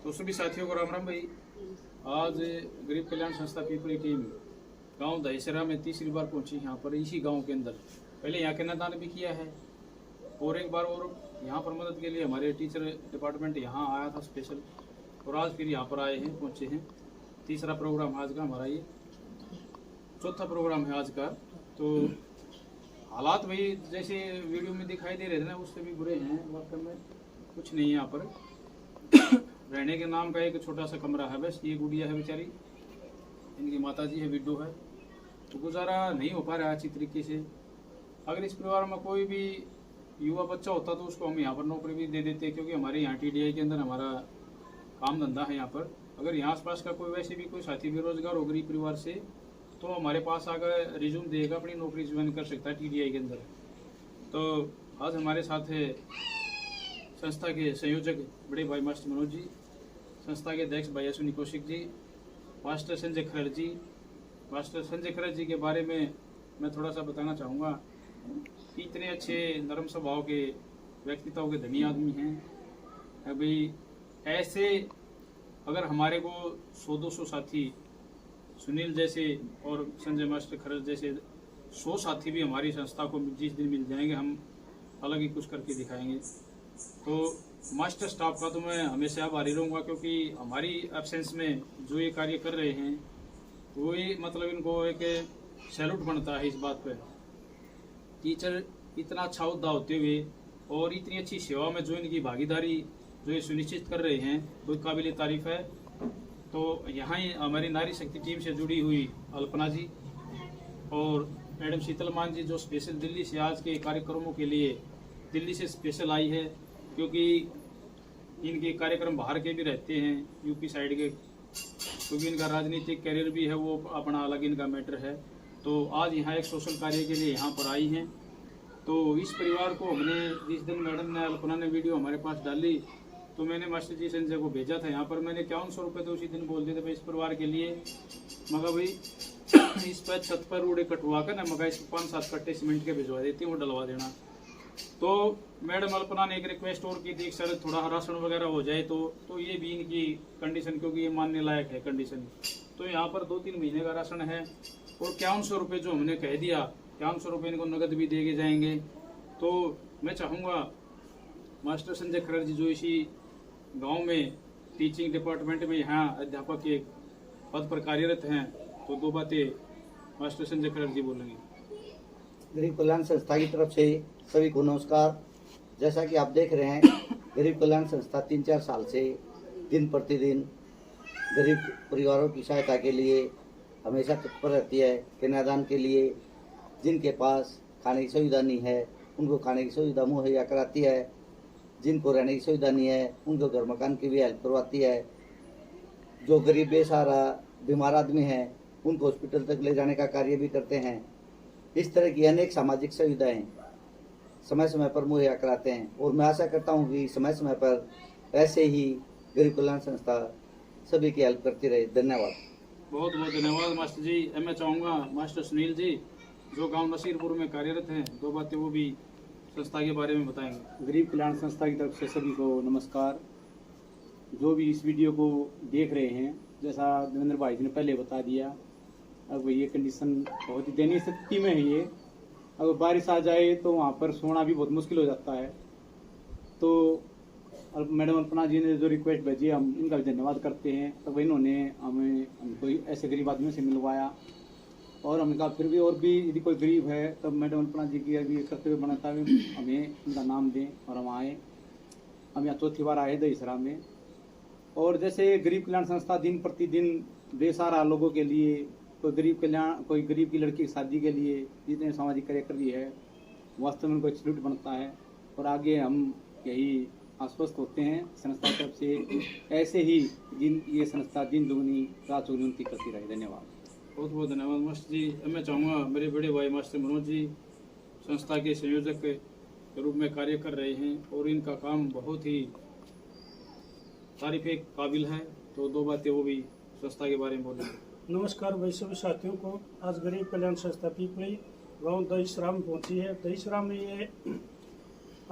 तो सभी साथियों को राम राम भाई। आज गरीब कल्याण संस्था पीपली टीम गांव दहीसरा में तीसरी बार पहुंची यहाँ पर, इसी गांव के अंदर। पहले यहाँ कन्यादान भी किया है और एक बार और यहाँ पर मदद के लिए हमारे टीचर डिपार्टमेंट यहाँ आया था स्पेशल, और आज फिर यहाँ पर आए हैं, पहुँचे हैं। तीसरा प्रोग्राम आज का हमारा, ये चौथा प्रोग्राम है आज का। तो हालात भाई जैसे वीडियो में दिखाई दे रहे थे ना, उससे भी बुरे हैं। वास्तव में कुछ नहीं है यहाँ पर रहने के नाम का एक छोटा सा कमरा है बस। ये गुड़िया है बेचारी, इनकी माता जी है, विडो है, तो गुजारा नहीं हो पा रहा अच्छी तरीके से। अगर इस परिवार में कोई भी युवा बच्चा होता तो उसको हम यहाँ पर नौकरी भी दे देते, क्योंकि हमारे यहाँ TDI के अंदर हमारा काम धंधा है यहाँ पर। अगर यहाँ आसपास का कोई वैसे भी कोई साथी बेरोजगार हो गरीब परिवार से, तो हमारे पास आकर रिज्यूम देगा, अपनी नौकरी ज्वाइन कर सकता है TDI के अंदर। तो आज हमारे साथ है संस्था के संयोजक बड़े भाई मास्टर मनोज जी, संस्था के अध्यक्ष भाई अश्विनी कौशिक जी, मास्टर संजय खरड़ जी। मास्टर संजय खरड़ जी के बारे में मैं थोड़ा सा बताना चाहूँगा कि इतने अच्छे नरम स्वभाव के व्यक्तित्व के धनी आदमी हैं। अभी ऐसे अगर हमारे को 100-200 साथी सुनील जैसे और संजय मास्टर खरड़ जैसे 100 साथी भी हमारी संस्था को जिस दिन मिल जाएंगे, हम अलग ही कुछ करके दिखाएंगे। तो मास्टर स्टाफ का तो मैं हमेशा आभारी रहूँगा, क्योंकि हमारी एब्सेंस में जो ये कार्य कर रहे हैं वही मतलब इनको एक सैल्यूट बनता है इस बात पे। टीचर इतना अच्छा उद्दा होते हुए और इतनी अच्छी सेवा में जो इनकी भागीदारी जो ये सुनिश्चित कर रहे हैं, वो काबिल तारीफ है। तो यहाँ ही हमारी नारी शक्ति टीम से जुड़ी हुई अल्पना जी और मैडम शीतल मान जी, जो स्पेशल दिल्ली से आज के कार्यक्रमों के लिए दिल्ली से स्पेशल आई है, क्योंकि इनके कार्यक्रम बाहर के भी रहते हैं, यूपी साइड के, क्योंकि इनका राजनीतिक करियर भी है, वो अपना अलग इनका मैटर है। तो आज यहाँ एक सोशल कार्य के लिए यहाँ पर आई हैं। तो इस परिवार को हमने जिस दिन मैडम ने अल्पना ने वीडियो हमारे पास डाली, तो मैंने मास्टर जी संजय को भेजा था यहाँ पर। मैंने 5100 रुपये तो उसी दिन बोल दिए थे भाई इस परिवार के लिए। मगर भाई इस पर छत पर उड़े कटवा कर ना, मगर इस 5-7 कट्टे सीमेंट के भिजवा देती हूँ, वो डलवा देना। तो मैडम अल्पना ने एक रिक्वेस्ट और की थी, सर थोड़ा राशन वगैरह हो जाए तो ये भी इनकी कंडीशन, क्योंकि ये मानने लायक है कंडीशन। तो यहाँ पर 2-3 महीने का राशन है और 5100 रुपये जो हमने कह दिया, 5100 रुपये इनको नगद भी दे के जाएंगे। तो मैं चाहूँगा मास्टर संजय खरड़ जी जो इसी गांव में टीचिंग डिपार्टमेंट में यहाँ अध्यापक के पद पर कार्यरत हैं, तो 2 बातें मास्टर संजय खरड़ जी बोलेंगे। गरीब कल्याण संस्था की तरफ से सभी को नमस्कार। जैसा कि आप देख रहे हैं, गरीब कल्याण संस्था 3-4 साल से दिन प्रतिदिन गरीब परिवारों की सहायता के लिए हमेशा तत्पर रहती है। कन्यादान के लिए जिनके पास खाने की सुविधा नहीं है उनको खाने की सुविधा मुहैया कराती है, जिनको रहने की सुविधा नहीं है उनको घर मकान की भी हेल्प करवाती है। जो गरीब बेसहारा बीमार आदमी हैं उनको हॉस्पिटल तक ले जाने का कार्य भी करते हैं। इस तरह की अनेक सामाजिक सुविधाएं समय समय पर मुहैया कराते हैं और मैं आशा करता हूं कि समय समय पर ऐसे ही गरीब कल्याण संस्था सभी की हेल्प करती रहे। धन्यवाद। बहुत बहुत धन्यवाद मास्टर जी। मैं चाहूँगा मास्टर सुनील जी जो गांव नसीरपुर में कार्यरत हैं, 2 बातें वो भी संस्था के बारे में बताएंगे। गरीब कल्याण संस्था की तरफ से सभी को नमस्कार। जो भी इस वीडियो को देख रहे हैं, जैसा देवेंद्र भाई जी ने पहले बता दिया, अब ये कंडीशन बहुत ही दयनीय स्थिति में है। ये अगर बारिश आ जाए तो वहाँ पर सोना भी बहुत मुश्किल हो जाता है। तो मैडम अल्पना जी ने जो रिक्वेस्ट भेजी, हम इनका भी धन्यवाद करते हैं। तब इन्होंने हमें हमको ऐसे गरीब आदमी से मिलवाया और हमने कहा फिर भी और भी यदि कोई गरीब है तब मैडम अल्पना जी की अभी कर्तव्य बनाता है हमें इनका नाम दें और हम आए। हम यहाँ 4थी बार आए दहीसरा में। और जैसे गरीब कल्याण संस्था दिन प्रतिदिन बेसहारा लोगों के लिए, कोई गरीब की लड़की की शादी के लिए जितने सामाजिक कार्य कर रही है, वास्तव में उनको एक सैल्यूट बनता है। और आगे हम यही आश्वस्त होते हैं संस्था की तरफ से, ऐसे ही ये संस्था दिन दुगनी रात चौगुनी उन्नति करती रहे। धन्यवाद। बहुत बहुत धन्यवाद मास्टर जी। मैं चाहूँगा मेरे बड़े भाई मास्टर मनोज जी संस्था के संयोजक के रूप में कार्य कर रहे हैं और इनका काम बहुत ही तारीफ के काबिल है, तो 2 बातें वो भी संस्था के बारे में बोलेंगे। नमस्कार भाई सभी साथियों को। आज गरीब कल्याण संस्था पीपली गांव दहीसरा में पहुंची है। दहीसरा में ये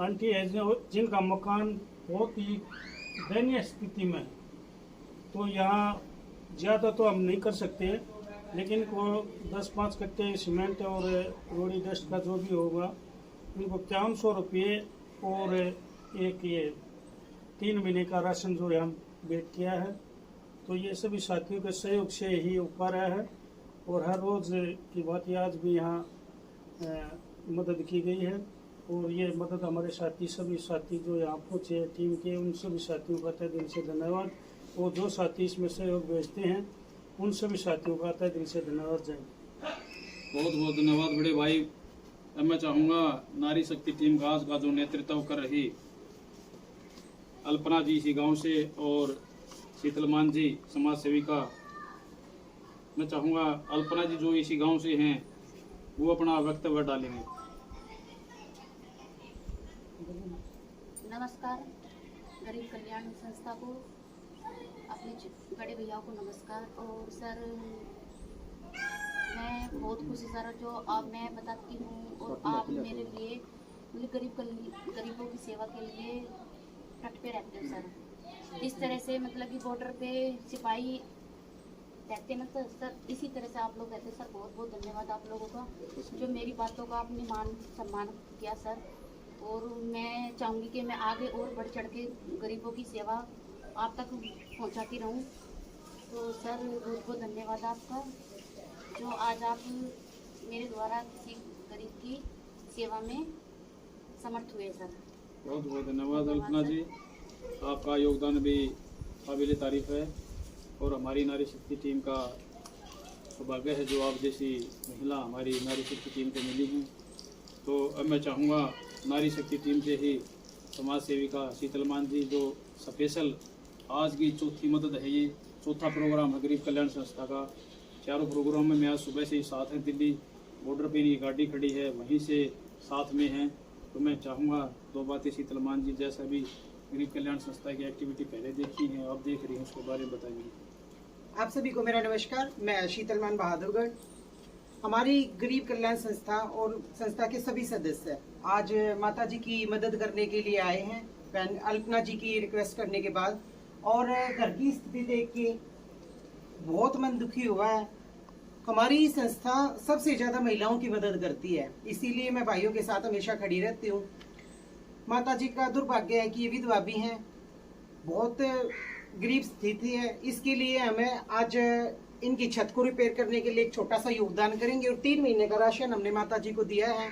आंटी है जिनका मकान बहुत ही दयनीय स्थिति में है। तो यहाँ ज़्यादा तो हम नहीं कर सकते, लेकिन को 10-5 कट्टे सीमेंट और रोड़ी डस्ट का जो भी होगा उनको 500 रुपये और एक ये 3 महीने का राशन जो है हम भेंट किया है। तो ये सभी साथियों के सहयोग से ही हो पा रहा है और हर रोज़ की बात ही आज भी यहाँ मदद की गई है। और ये मदद हमारे साथी सभी साथी जो यहाँ पहुँचे टीम के, उन सभी साथियों का तहे दिल से धन्यवाद। और जो साथी इसमें सहयोग भेजते हैं उन सभी साथियों का तहे दिल से धन्यवाद। जय बहुत बहुत धन्यवाद बड़े भाई। अब मैं चाहूँगा नारी शक्ति टीम घास का जो नेतृत्व कर रही अल्पना जी इसी गांव से और शीतलमान जी समाज सेविका, मैं चाहूँगा अल्पना जी जो इसी गांव से हैं वो अपना वक्तव्य डालेंगे। नमस्कार। गरीब कल्याण संस्था को, अपने बड़े भैया को नमस्कार। और सर मैं बहुत खुश सर जो आप मैं बताती हूँ और आप मेरे लिए मतलब गरीबों की सेवा के लिए तट पे रहते हो सर। इस तरह से मतलब कि बॉर्डर पे सिपाही रहते हैं मतलब सर, इसी तरह से आप लोग रहते सर। बहुत बहुत धन्यवाद आप लोगों का जो मेरी बातों का आपने मान सम्मान किया सर। और मैं चाहूँगी कि मैं आगे और बढ़ चढ़ के गरीबों की सेवा आप तक पहुँचाती रहूँ। तो सर बहुत बहुत धन्यवाद आपका जो आज आप मेरे द्वारा किसी गरीब की सेवा में समर्थ हुए सर। बहुत बहुत धन्यवाद अल्पना जी, आपका योगदान भी काबिल तारीफ है और हमारी नारी शक्ति टीम का सौभाग्य है जो आप जैसी महिला हमारी नारी शक्ति टीम को मिली हैं। तो अब मैं चाहूँगा नारी शक्ति टीम से ही समाज सेविका शीतलमान जी जो स्पेशल आज की चौथी मदद है, ये चौथा प्रोग्राम है गरीब कल्याण संस्था का। चारों प्रोग्राम में मैं आज सुबह से ही साथ हैं, दिल्ली बॉर्डर पे ये गाड़ी खड़ी है वहीं से साथ में हैं। तो मैं चाहूँगा दो बातें शीतलमान जी, जैसा भी गरीब कल्याण संस्था की एक्टिविटी पहले देखी है अब देख रही हैं उसके बारे में बताइए। आप सभी को मेरा नमस्कार। मैं शीतलमान बहादुरगढ़। हमारी गरीब कल्याण संस्था और संस्था के सभी सदस्य आज माता जी की मदद करने के लिए आए हैं, बहन अल्पना जी की रिक्वेस्ट करने के बाद। और घर की स्थिति देख के बहुत मन दुखी हुआ है। हमारी संस्था सबसे ज्यादा महिलाओं की मदद करती है, इसीलिए मैं भाइयों के साथ हमेशा खड़ी रहती हूँ। माता जी का दुर्भाग्य है कि ये विधवा भी हैं, बहुत गरीब स्थिति है। इसके लिए हमें आज इनकी छत को रिपेयर करने के लिए एक छोटा सा योगदान करेंगे और 3 महीने का राशन हमने माता जी को दिया है।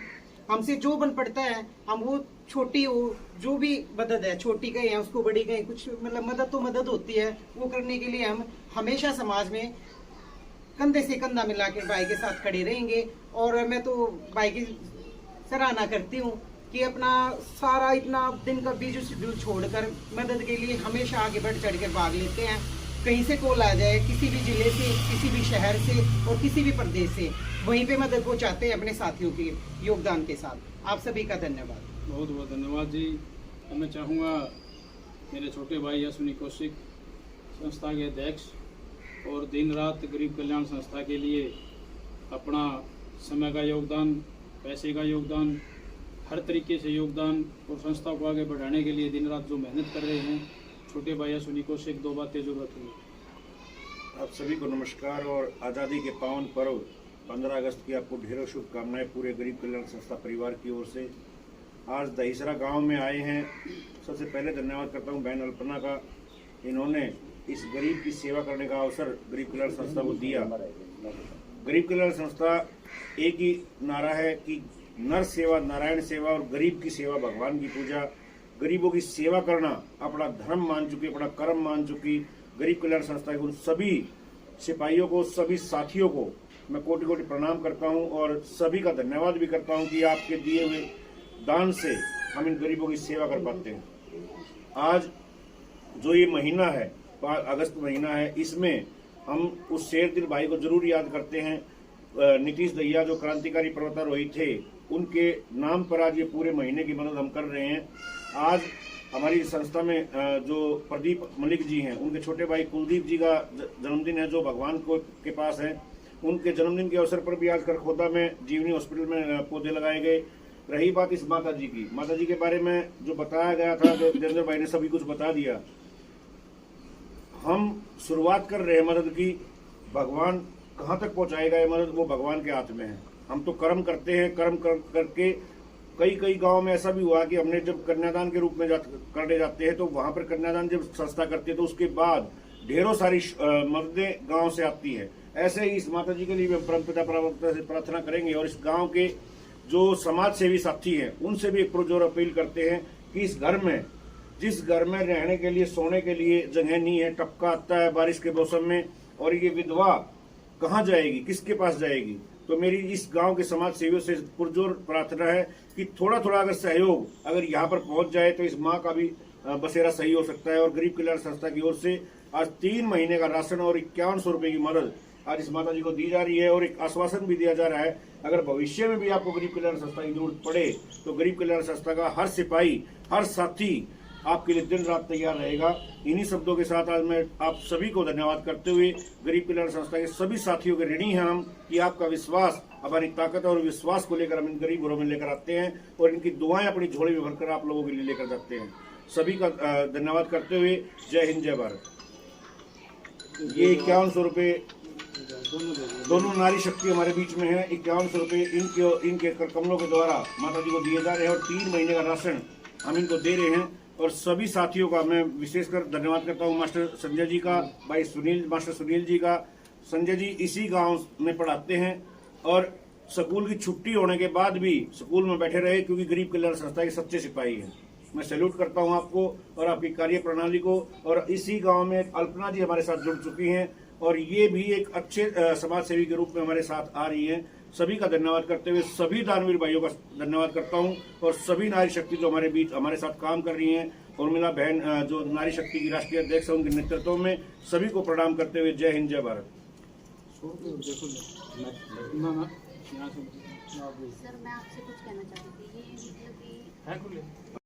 हमसे जो बन पड़ता है हम वो छोटी हो जो भी मदद है, छोटी कहें या उसको बड़ी कहें, कुछ मतलब मदद तो मदद होती है, वो करने के लिए हम हमेशा समाज में कंधे से कंधा मिला के भाई के साथ खड़े रहेंगे। और मैं तो भाई की सराहना करती हूँ कि अपना सारा इतना दिन का बिजी शेड्यूल छोड़कर मदद के लिए हमेशा आगे बढ़ चढ़ कर भाग लेते हैं। कहीं से कॉल आ जाए, किसी भी जिले से, किसी भी शहर से और किसी भी प्रदेश से, वहीं पे मदद पहुंचाते हैं अपने साथियों के योगदान के साथ। आप सभी का धन्यवाद। बहुत बहुत धन्यवाद जी। अब मैं चाहूँगा मेरे छोटे भाई अश्विनी कौशिक संस्था के अध्यक्ष और दिन रात गरीब कल्याण संस्था के लिए अपना समय का योगदान, पैसे का योगदान, हर तरीके से योगदान और संस्था को आगे बढ़ाने के लिए दिन रात जो मेहनत कर रहे हैं, छोटे भाई अश्विनी कौशिक दो बातें जरूर रखेंगे। आप सभी को नमस्कार और आज़ादी के पावन पर्व 15 अगस्त की आपको ढेरों शुभकामनाएं पूरे गरीब कल्याण संस्था परिवार की ओर से। आज दहीसरा गांव में आए हैं। सबसे पहले धन्यवाद करता हूं बहन अल्पना का, इन्होंने इस गरीब की सेवा करने का अवसर गरीब कल्याण संस्था को दिया। गरीब कल्याण संस्था एक ही नारा है कि नर सेवा नारायण सेवा और गरीब की सेवा भगवान की पूजा। गरीबों की सेवा करना अपना धर्म मान चुकी, अपना कर्म मान चुकी गरीब कल्याण संस्था के उन सभी सिपाहियों को, सभी साथियों को मैं कोटि कोटि प्रणाम करता हूं और सभी का धन्यवाद भी करता हूं कि आपके दिए हुए दान से हम इन गरीबों की सेवा कर पाते हैं। आज जो ये महीना है, अगस्त महीना है, इसमें हम उस शेर दिल भाई को जरूर याद करते हैं। नीतीश दहिया जो क्रांतिकारी पर्वतारोही थे, उनके नाम पर आज ये पूरे महीने की मदद हम कर रहे हैं। आज हमारी संस्था में जो प्रदीप मलिक जी हैं, उनके छोटे भाई कुलदीप जी का जन्मदिन है जो भगवान को के पास है। उनके जन्मदिन के अवसर पर भी आज करखोदा में जीवनी हॉस्पिटल में पौधे लगाए गए। रही बात इस माता जी की, माता जी के बारे में जो बताया गया था, जो जितेंद्र भाई ने सभी कुछ बता दिया। हम शुरुआत कर रहे हैं मदद की, भगवान कहाँ तक पहुँचाएगा ये मदद वो भगवान के हाथ में है। हम तो कर्म करते हैं, कर्म करके कई गांव में ऐसा भी हुआ कि हमने जब कन्यादान के रूप में करने जाते हैं तो वहां पर कन्यादान जब संस्था करती है तो उसके बाद ढेरों सारी मददें गांव से आती है। ऐसे ही इस माता जी के लिए परमपिता प्रवक्ता से प्रार्थना करेंगे और इस गांव के जो समाज सेवी साथी हैं उनसे भी एक पुरजोर अपील करते हैं कि इस घर में, जिस घर में रहने के लिए सोने के लिए जगह नहीं है, टपका आता है बारिश के मौसम में, और ये विधवा कहाँ जाएगी, किसके पास जाएगी। तो मेरी इस गांव के समाज सेवियों से पुरजोर प्रार्थना है कि थोड़ा थोड़ा अगर सहयोग अगर यहाँ पर पहुंच जाए तो इस माँ का भी बसेरा सही हो सकता है। और गरीब कल्याण संस्था की ओर से आज 3 महीने का राशन और 5100 रुपए की मदद आज इस माता जी को दी जा रही है। और एक आश्वासन भी दिया जा रहा है, अगर भविष्य में भी आपको गरीब कल्याण संस्था की जरूरत पड़े तो गरीब कल्याण संस्था का हर सिपाही, हर साथी आपके लिए दिन रात तैयार रहेगा। इन्हीं शब्दों के साथ आज मैं आप सभी को धन्यवाद करते हुए गरीब कल्याण संस्था के सभी साथियों के ऋणी हैं हम कि आपका विश्वास हमारी ताकत है और विश्वास को लेकर हम इन गरीब घरों में लेकर आते हैं और इनकी दुआएं अपनी झोली में भरकर आप लोगों के लिए लेकर जाते हैं। सभी का धन्यवाद करते हुए जय हिंद जय भारत। ये 5100 रुपये दोनों नारी शक्ति हमारे बीच में है। 5100 रुपये इनके कमलों के द्वारा माता जी को दिए जा रहे हैं और 3 महीने का राशन हम इनको दे रहे हैं। और सभी साथियों का मैं विशेषकर धन्यवाद करता हूँ, मास्टर संजय जी का, भाई मास्टर सुनील जी का। संजय जी इसी गांव में पढ़ाते हैं और स्कूल की छुट्टी होने के बाद भी स्कूल में बैठे रहे क्योंकि गरीब कल्याण संस्था के सच्चे सिपाही हैं। मैं सैल्यूट करता हूं आपको और आपकी कार्य प्रणाली को। और इसी गांव में अल्पना जी हमारे साथ जुड़ चुकी हैं और ये भी एक अच्छे समाज सेवी के रूप में हमारे साथ आ रही हैं। सभी का धन्यवाद करते हुए सभी दानवीर भाइयों का धन्यवाद करता हूं और सभी नारी शक्ति जो हमारे बीच हमारे साथ काम कर रही हैं, उर्मिला बहन जो नारी शक्ति की राष्ट्रीय अध्यक्ष है, उनके नेतृत्व में सभी को प्रणाम करते हुए जय हिंद जय भारत। सर मैं आपसे कुछ कहना चाहती थी, ये मतलब कि